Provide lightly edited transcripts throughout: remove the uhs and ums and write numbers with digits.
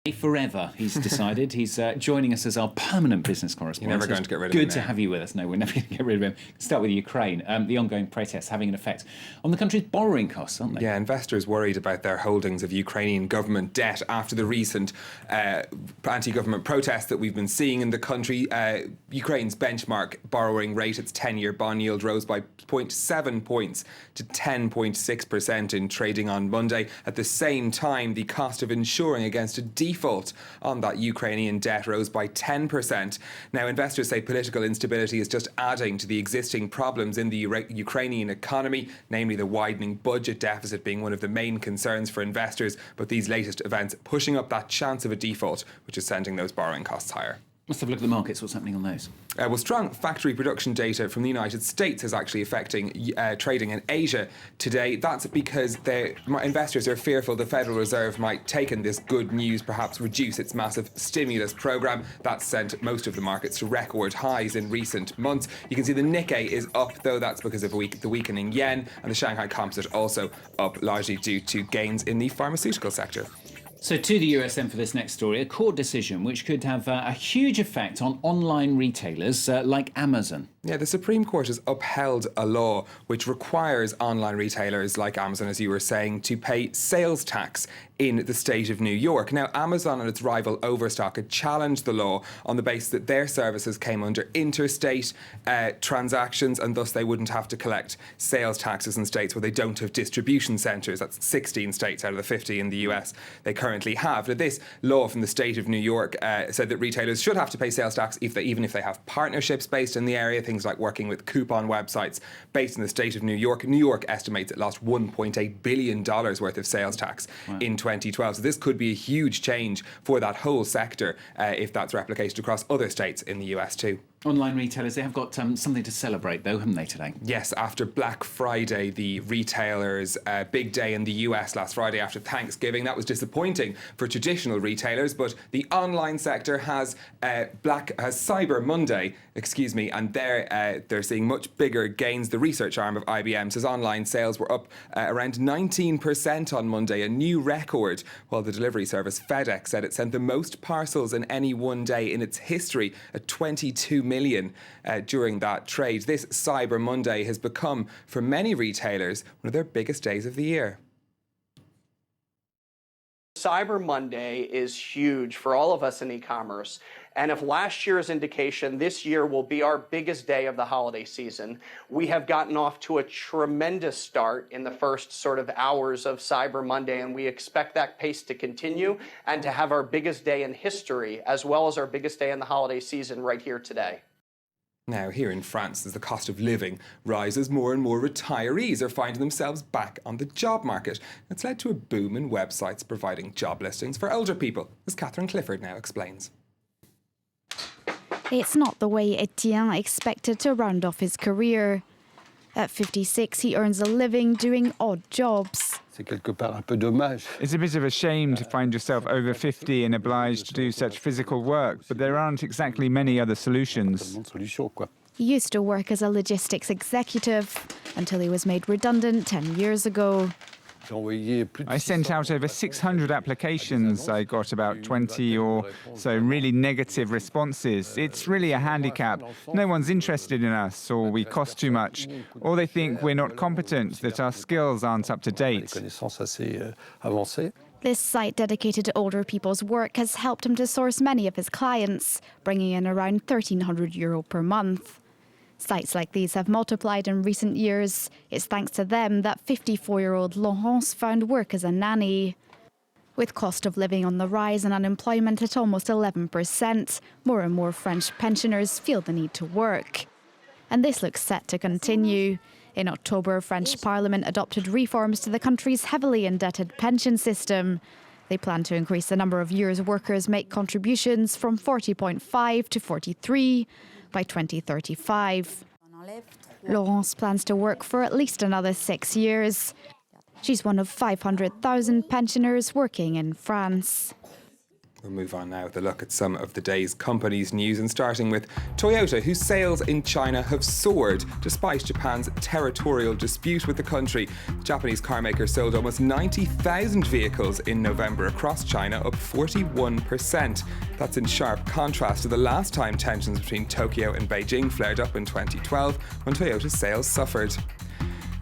Forever, he's decided. He's joining us as our permanent business correspondent. You're never going to get rid of him. Good to have you with us. No, we're never going to get rid of him. Start with Ukraine. The ongoing protests having an effect on the country's borrowing costs, aren't they? Yeah, investors worried about their holdings of Ukrainian government debt after the recent anti-government protests that we've been seeing in the country. Ukraine's benchmark borrowing rate, its 10-year bond yield, rose by 0.7 points to 10.6% in trading on Monday. At the same time, the cost of insuring against a default on that Ukrainian debt rose by 10%. Now, investors say political instability is just adding to the existing problems in the Ukrainian economy, namely the widening budget deficit being one of the main concerns for investors, but these latest events pushing up that chance of a default, which is sending those borrowing costs higher. Let's have a look at the markets. What's happening on those? Well, strong factory production data from the United States is actually affecting trading in Asia today. That's because investors are fearful the Federal Reserve might take in this good news, perhaps reduce its massive stimulus program. That's sent most of the markets to record highs in recent months. You can see the Nikkei is up, though that's because of the weakening yen, and the Shanghai Composite also up, largely due to gains in the pharmaceutical sector. So to the US then for this next story, a court decision which could have a huge effect on online retailers like Amazon. Yeah, the Supreme Court has upheld a law which requires online retailers like Amazon, as you were saying, to pay sales tax in the state of New York. Now, Amazon and its rival Overstock had challenged the law on the basis that their services came under interstate transactions, and thus they wouldn't have to collect sales taxes in states where they don't have distribution centres. That's 16 states out of the 50 in the US they currently have. Now, this law from the state of New York said that retailers should have to pay sales tax even if they have partnerships based in the area, things like working with coupon websites based in the state of New York. New York estimates it lost $1.8 billion worth of sales tax in 2012. So this could be a huge change for that whole sector if that's replicated across other states in the US too. Online retailers, they have got something to celebrate, though, haven't they, today? Yes, after Black Friday, the retailers' big day in the US last Friday after Thanksgiving. That was disappointing for traditional retailers, but the online sector has Cyber Monday, and they're seeing much bigger gains. The research arm of IBM says online sales were up around 19% on Monday, a new record, while the delivery service FedEx said it sent the most parcels in any one day in its history at 22 million during that trade. This Cyber Monday has become, for many retailers, one of their biggest days of the year. Cyber Monday is huge for all of us in e-commerce. And if last year's indication, this year will be our biggest day of the holiday season. We have gotten off to a tremendous start in the first sort of hours of Cyber Monday, and we expect that pace to continue and to have our biggest day in history, as well as our biggest day in the holiday season right here today. Now, here in France, as the cost of living rises, more and more retirees are finding themselves back on the job market. It's led to a boom in websites providing job listings for older people, as Catherine Clifford now explains. It's not the way Etienne expected to round off his career. At 56, he earns a living doing odd jobs. It's a bit of a shame to find yourself over 50 and obliged to do such physical work, but there aren't exactly many other solutions. He used to work as a logistics executive until he was made redundant 10 years ago. I sent out over 600 applications. I got about 20 or so really negative responses. It's really a handicap. No one's interested in us, or we cost too much, or they think we're not competent, that our skills aren't up to date. This site dedicated to older people's work has helped him to source many of his clients, bringing in around €1,300 per month. Sites like these have multiplied in recent years. It's thanks to them that 54-year-old Laurence found work as a nanny. With cost of living on the rise and unemployment at almost 11%, more and more French pensioners feel the need to work. And this looks set to continue. In October, French Parliament adopted reforms to the country's heavily indebted pension system. They plan to increase the number of years workers make contributions from 40.5 to 43 by 2035. Laurence plans to work for at least another 6 years. She's one of 500,000 pensioners working in France. We'll move on now with a look at some of the day's companies' news, and starting with Toyota, whose sales in China have soared despite Japan's territorial dispute with the country. The Japanese carmaker sold almost 90,000 vehicles in November across China, up 41%. That's in sharp contrast to the last time tensions between Tokyo and Beijing flared up in 2012, when Toyota's sales suffered.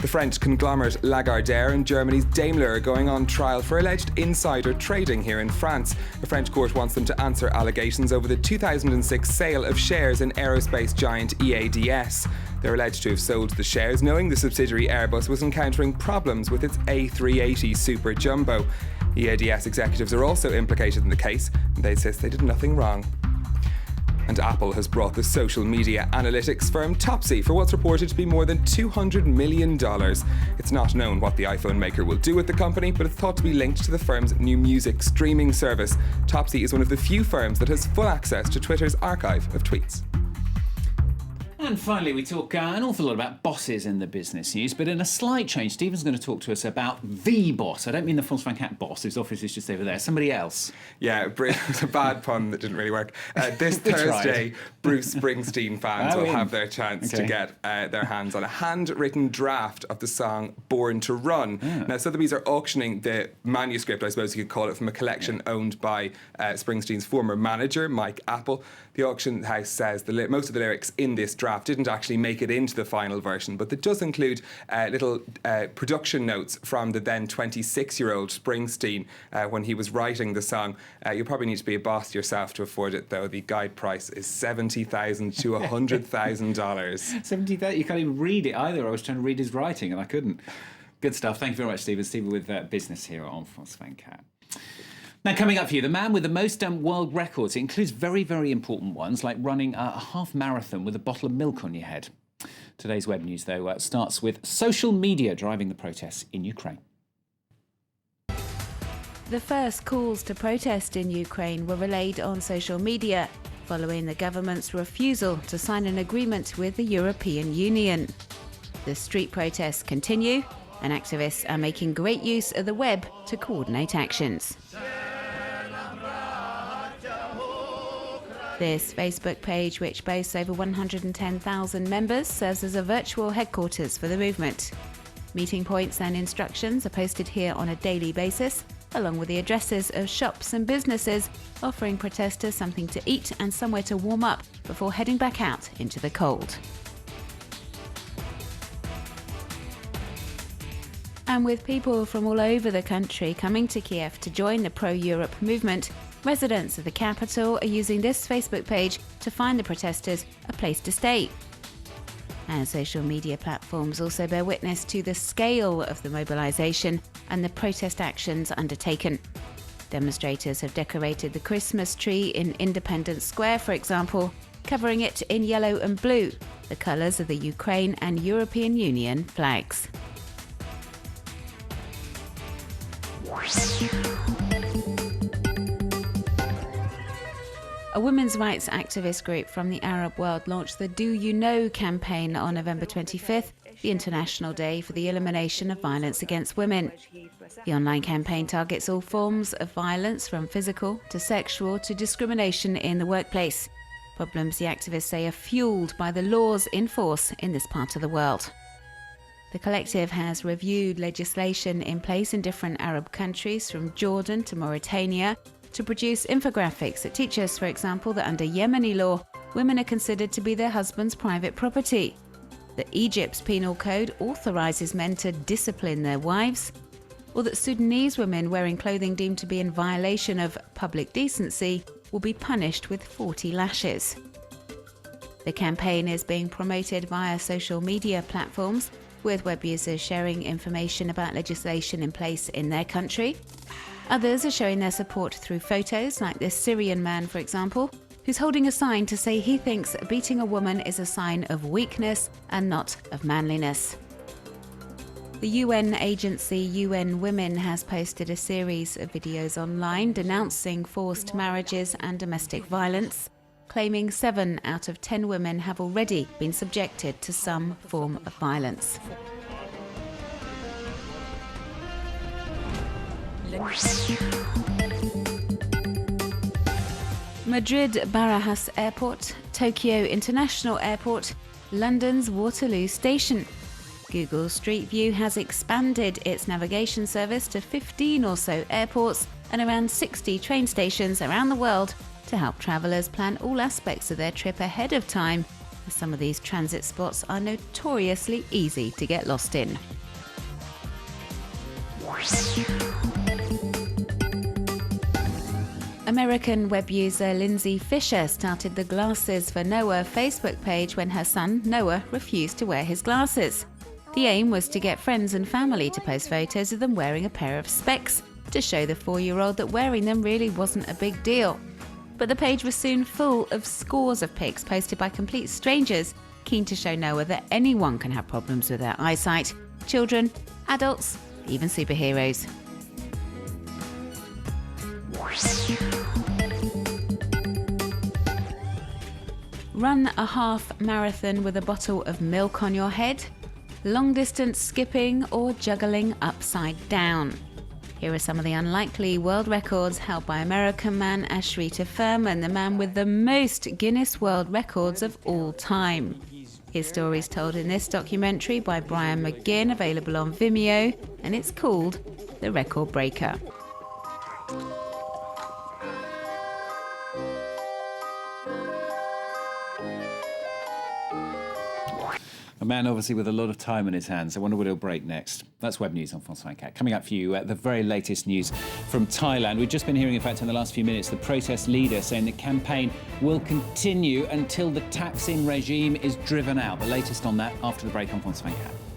The French conglomerate Lagardère and Germany's Daimler are going on trial for alleged insider trading here in France. A French court wants them to answer allegations over the 2006 sale of shares in aerospace giant EADS. They're alleged to have sold the shares knowing the subsidiary Airbus was encountering problems with its A380 Super Jumbo. EADS executives are also implicated in the case, and they insist they did nothing wrong. And Apple has brought the social media analytics firm Topsy for what's reported to be more than $200 million. It's not known what the iPhone maker will do with the company, but it's thought to be linked to the firm's new music streaming service. Topsy is one of the few firms that has full access to Twitter's archive of tweets. And finally, we talk an awful lot about bosses in the business news, but in a slight change, Stephen's going to talk to us about the boss. I don't mean the Volkswagen boss, whose office is just over there. Somebody else. Yeah, it was a bad pun that didn't really work. This Thursday, Bruce Springsteen fans will have their chance to get their hands on a handwritten draft of the song Born to Run. Yeah. Now, Sotheby's are auctioning the manuscript, I suppose you could call it, from a collection owned by Springsteen's former manager, Mike Apple. The auction house says most of the lyrics in this draft didn't actually make it into the final version, but it does include little production notes from the then 26-year-old Springsteen when he was writing the song. You probably need to be a boss yourself to afford it, though. The guide price is $70,000 to $100,000. $70,000? You can't even read it either. I was trying to read his writing and I couldn't. Good stuff. Thank you very much, Stephen. Stephen with business here on Volkswagen Cat. Now, coming up for you, the man with the most world records. It includes very, very important ones, like running a half marathon with a bottle of milk on your head. Today's web news, though, starts with social media driving the protests in Ukraine. The first calls to protest in Ukraine were relayed on social media, following the government's refusal to sign an agreement with the European Union. The street protests continue, and activists are making great use of the web to coordinate actions. This Facebook page, which boasts over 110,000 members, serves as a virtual headquarters for the movement. Meeting points and instructions are posted here on a daily basis, along with the addresses of shops and businesses, offering protesters something to eat and somewhere to warm up before heading back out into the cold. And with people from all over the country coming to Kiev to join the pro-Europe movement, residents of the capital are using this Facebook page to find the protesters a place to stay. And social media platforms also bear witness to the scale of the mobilisation and the protest actions undertaken. Demonstrators have decorated the Christmas tree in Independence Square, for example, covering it in yellow and blue, the colours of the Ukraine and European Union flags. A women's rights activist group from the Arab world launched the Do You Know campaign on November 25th, the International Day for the Elimination of Violence Against Women. The online campaign targets all forms of violence, from physical to sexual to discrimination in the workplace. Problems the activists say are fueled by the laws in force in this part of the world. The collective has reviewed legislation in place in different Arab countries, from Jordan to Mauritania, to produce infographics that teach us, for example, that under Yemeni law, women are considered to be their husband's private property, that Egypt's penal code authorises men to discipline their wives, or that Sudanese women wearing clothing deemed to be in violation of public decency will be punished with 40 lashes. The campaign is being promoted via social media platforms, with web users sharing information about legislation in place in their country. Others are showing their support through photos, like this Syrian man, for example, who's holding a sign to say he thinks beating a woman is a sign of weakness and not of manliness. The UN agency UN Women has posted a series of videos online denouncing forced marriages and domestic violence, claiming 7 out of 10 women have already been subjected to some form of violence. Madrid Barajas Airport, Tokyo International Airport, London's Waterloo Station. Google Street View has expanded its navigation service to 15 or so airports and around 60 train stations around the world to help travellers plan all aspects of their trip ahead of time, as some of these transit spots are notoriously easy to get lost in. American web user Lindsay Fisher started the Glasses for Noah Facebook page when her son, Noah, refused to wear his glasses. The aim was to get friends and family to post photos of them wearing a pair of specs to show the 4-year-old that wearing them really wasn't a big deal. But the page was soon full of scores of pics posted by complete strangers, keen to show Noah that anyone can have problems with their eyesight. Children, adults, even superheroes. Run a half marathon with a bottle of milk on your head, long distance skipping or juggling upside down. Here are some of the unlikely world records held by American man Ashrita Furman, the man with the most Guinness World Records of all time. His story is told in this documentary by Brian McGinn, available on Vimeo, and it's called The Record Breaker. A man obviously with a lot of time in his hands. I wonder what he'll break next. That's Web News on France 24. Coming up for you, the very latest news from Thailand. We've just been hearing, in fact, in the last few minutes, the protest leader saying the campaign will continue until the Thaksin regime is driven out. The latest on that after the break on France 24.